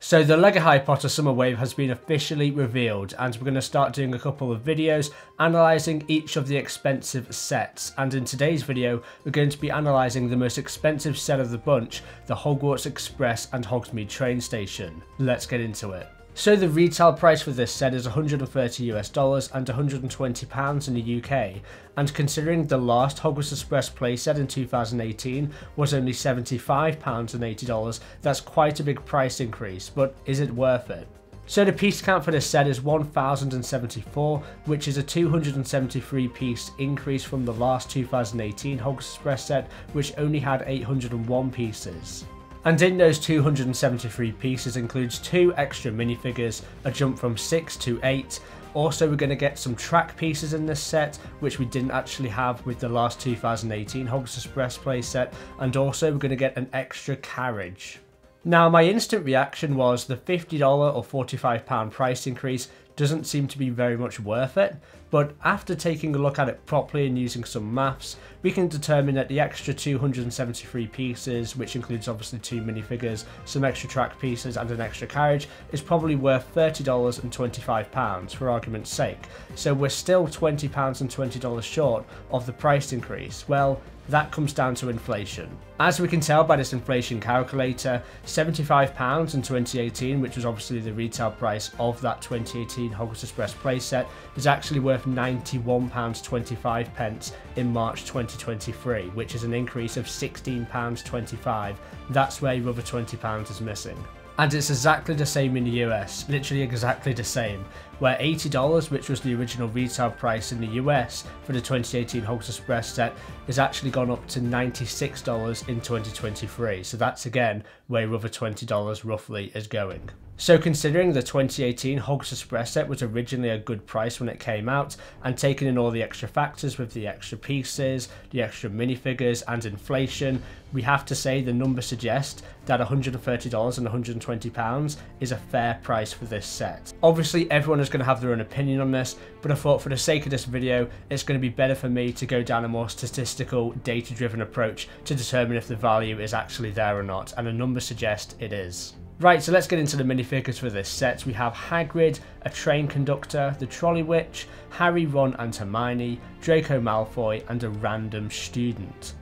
So the LEGO Harry Potter Summer Wave has been officially revealed, and we're going to start doing a couple of videos analysing each of the expensive sets. And in today's video we're going to be analysing the most expensive set of the bunch, the Hogwarts Express and Hogsmeade train station. Let's get into it. So the retail price for this set is $130 and £120 in the UK, and considering the last Hogwarts Express playset in 2018 was only £75 and $80, that's quite a big price increase, but is it worth it? So the piece count for this set is 1074, which is a 273 piece increase from the last 2018 Hogwarts Express set, which only had 801 pieces. And in those 273 pieces includes 2 extra minifigures, a jump from 6 to 8. Also we're going to get some track pieces in this set, which we didn't actually have with the last 2018 Hogwarts Express playset, and also we're going to get an extra carriage. Now my instant reaction was the $50 or £45 price increase doesn't seem to be very much worth it, but after taking a look at it properly and using some maths, we can determine that the extra 273 pieces, which includes obviously 2 minifigures, some extra track pieces and an extra carriage, is probably worth $30 and £25 for argument's sake. So we're still $20 and $20 short of the price increase. Well, that comes down to inflation. As we can tell by this inflation calculator, £75 in 2018, which was obviously the retail price of that 2018 Hogwarts Express playset, is actually worth £91.25 in March 2023, which is an increase of £16.25. That's where your other £20 is missing. And it's exactly the same in the US, literally exactly the same, where $80, which was the original retail price in the US for the 2018 Hogwarts Express set, has actually gone up to $96 in 2023, so that's again where your other $20 roughly is going. So considering the 2018 Hogwarts Express set was originally a good price when it came out, and taking in all the extra factors with the extra pieces, the extra minifigures and inflation, we have to say the numbers suggest that $130 and £120 is a fair price for this set. Obviously everyone is going to have their own opinion on this, but I thought for the sake of this video it's going to be better for me to go down a more statistical, data-driven approach to determine if the value is actually there or not, and the numbers suggest it is. Right, so let's get into the minifigures for this set. We have Hagrid, a train conductor, the Trolley Witch, Harry, Ron and Hermione, Draco Malfoy and a random student.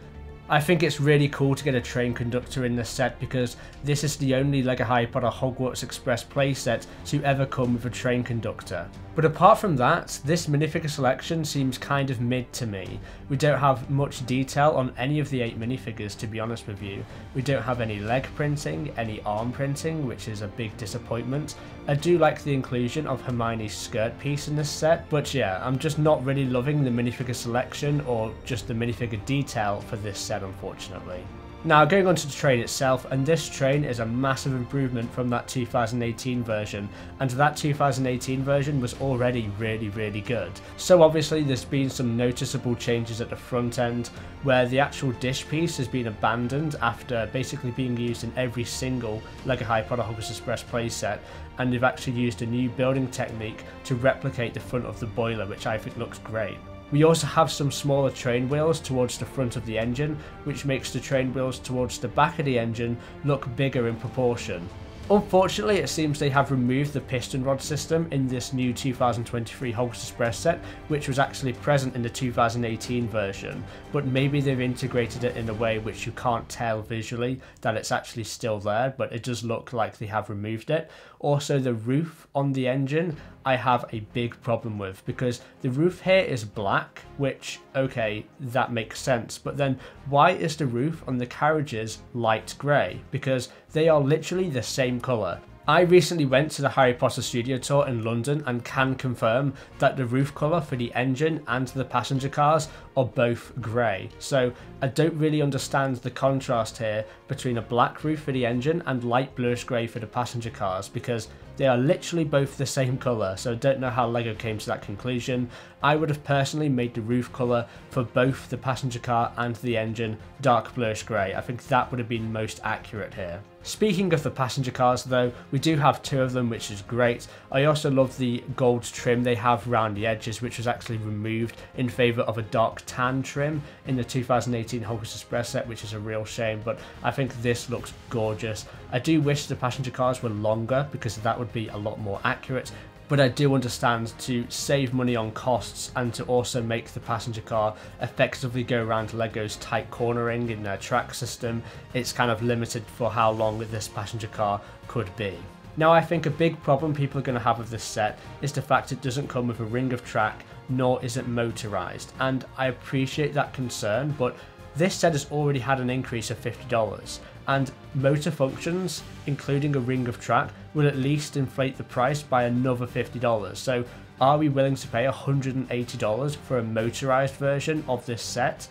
I think it's really cool to get a train conductor in this set because this is the only LEGO Harry Potter Hogwarts Express playset to ever come with a train conductor. But apart from that, this minifigure selection seems kind of mid to me. We don't have much detail on any of the 8 minifigures, to be honest with you. We don't have any leg printing, any arm printing, which is a big disappointment. I do like the inclusion of Hermione's skirt piece in this set, but yeah, I'm just not really loving the minifigure selection or just the minifigure detail for this set, unfortunately. Now going on to the train itself, and this train is a massive improvement from that 2018 version, and that 2018 version was already really good. So obviously there's been some noticeable changes at the front end, where the actual dish piece has been abandoned after basically being used in every single LEGO Harry Potter Hogwarts Express playset, and they've actually used a new building technique to replicate the front of the boiler, which I think looks great. We also have some smaller train wheels towards the front of the engine, which makes the train wheels towards the back of the engine look bigger in proportion. Unfortunately, it seems they have removed the piston rod system in this new 2023 Hogwarts Express set, which was actually present in the 2018 version, but maybe they've integrated it in a way which you can't tell visually that it's actually still there, but it does look like they have removed it. Also, the roof on the engine I have a big problem with, because the roof here is black, which, okay, that makes sense, but then why is the roof on the carriages light grey? Because they are literally the same colour. I recently went to the Harry Potter studio tour in London and can confirm that the roof colour for the engine and the passenger cars are both grey. So I don't really understand the contrast here between a black roof for the engine and light bluish grey for the passenger cars, because they are literally both the same colour, so I don't know how LEGO came to that conclusion. I would have personally made the roof colour for both the passenger car and the engine dark bluish grey. I think that would have been most accurate here. Speaking of the passenger cars though, we do have 2 of them, which is great. I also love the gold trim they have around the edges, which was actually removed in favour of a dark dark tan trim in the 2018 Hogwarts Express set, which is a real shame, but I think this looks gorgeous. I do wish the passenger cars were longer because that would be a lot more accurate, but I do understand to save money on costs and to also make the passenger car effectively go around LEGO's tight cornering in their track system, it's kind of limited for how long this passenger car could be. Now, I think a big problem people are going to have with this set is the fact it doesn't come with a ring of track, nor is it motorised, and I appreciate that concern, but this set has already had an increase of $50, and motor functions, including a ring of track, will at least inflate the price by another $50. So are we willing to pay $180 for a motorised version of this set?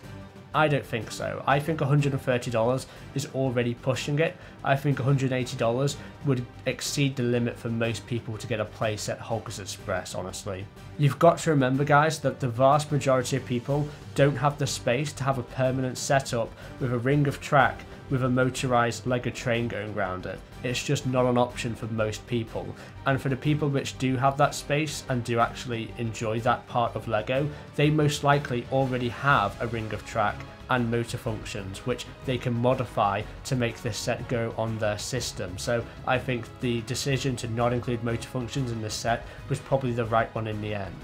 I don't think so. I think $130 is already pushing it. I think $180 would exceed the limit for most people to get a playset Hogwarts Express, honestly. You've got to remember, guys, that the vast majority of people don't have the space to have a permanent setup with a ring of track with a motorised LEGO train going around it. It's just not an option for most people, and for the people which do have that space and do actually enjoy that part of LEGO, they most likely already have a ring of track and motor functions which they can modify to make this set go on their system. So I think the decision to not include motor functions in this set was probably the right one in the end.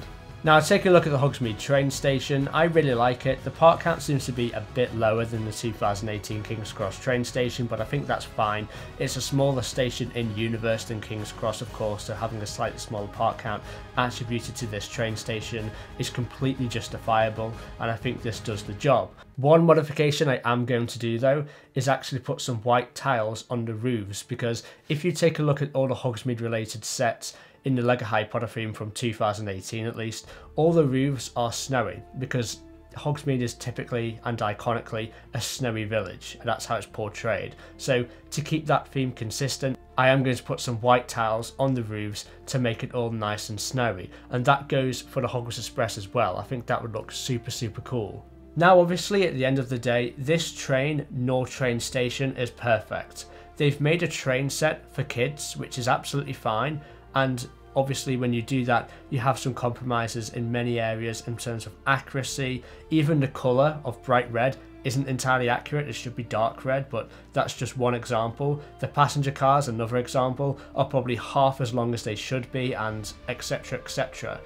Now, taking a look at the Hogsmeade train station, I really like it. The part count seems to be a bit lower than the 2018 King's Cross train station, but I think that's fine. It's a smaller station in universe than King's Cross, of course, so having a slightly smaller part count attributed to this train station is completely justifiable, and I think this does the job. One modification I am going to do, though, is actually put some white tiles on the roofs, because if you take a look at all the Hogsmeade related sets in the LEGO Harry Potter theme from 2018 at least, all the roofs are snowy because Hogsmeade is typically and iconically a snowy village, and that's how it's portrayed. So to keep that theme consistent, I am going to put some white tiles on the roofs to make it all nice and snowy, and that goes for the Hogwarts Express as well. I think that would look super cool. Now, obviously, at the end of the day, this train nor train station is perfect. They've made a train set for kids, which is absolutely fine, and obviously when you do that you have some compromises in many areas in terms of accuracy. Even the colour of bright red isn't entirely accurate, it should be dark red, but that's just one example. The passenger cars, another example, are probably half as long as they should be, and etc, etc.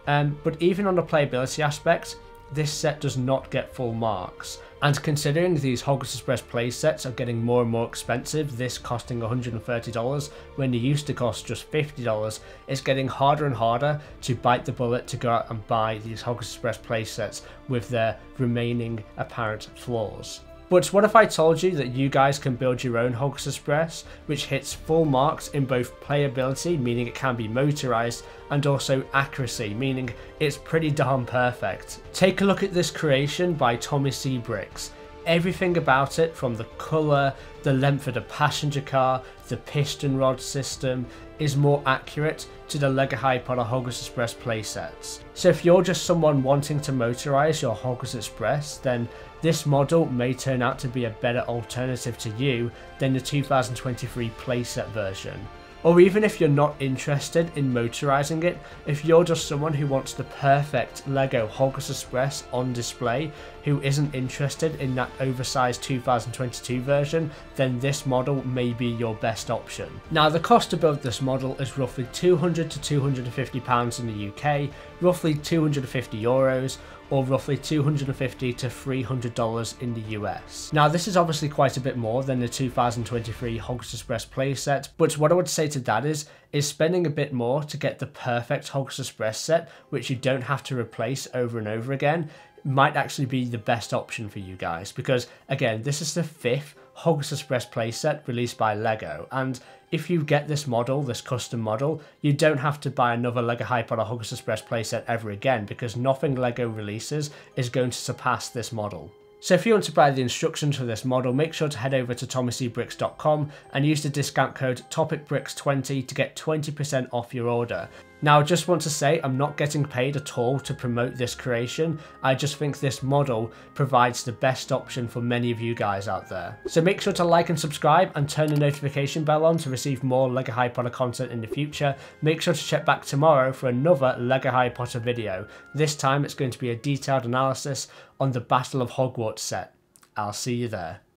But even on the playability aspect, this set does not get full marks. And considering these Hogwarts Express playsets are getting more and more expensive, this costing $130 when they used to cost just $50, it's getting harder and harder to bite the bullet to go out and buy these Hogwarts Express playsets with their remaining apparent flaws. But what if I told you that you guys can build your own Hogwarts Express, which hits full marks in both playability, meaning it can be motorised, and also accuracy, meaning it's pretty darn perfect. Take a look at this creation by Tommy C. Bricks. Everything about it, from the colour, the length of the passenger car, the piston rod system, is more accurate to the LEGO Harry Potter Hogwarts Express playsets. So if you're just someone wanting to motorise your Hogwarts Express, then this model may turn out to be a better alternative to you than the 2023 playset version. Or even if you're not interested in motorising it, if you're just someone who wants the perfect LEGO Hogwarts Express on display, who isn't interested in that oversized 2022 version, then this model may be your best option. Now, the cost to build this model is roughly £200 to £250 in the UK, roughly €250, or roughly $250 to $300 in the US. Now, this is obviously quite a bit more than the 2023 Hogwarts Express playset, but what I would say to that is spending a bit more to get the perfect Hogwarts Express set, which you don't have to replace over and over again, might actually be the best option for you guys, because again, this is the 5th Hogwarts Express playset released by LEGO, and if you get this model, this custom model, you don't have to buy another LEGO Harry Potter Hogwarts Express playset ever again, because nothing LEGO releases is going to surpass this model. So if you want to buy the instructions for this model, make sure to head over to tommycbricks.com and use the discount code TOPICBRICKS20 to get 20% off your order. Now I just want to say I'm not getting paid at all to promote this creation, I just think this model provides the best option for many of you guys out there. So make sure to like and subscribe and turn the notification bell on to receive more LEGO Harry Potter content in the future. Make sure to check back tomorrow for another LEGO Harry Potter video. This time it's going to be a detailed analysis on the Battle of Hogwarts set. I'll see you there.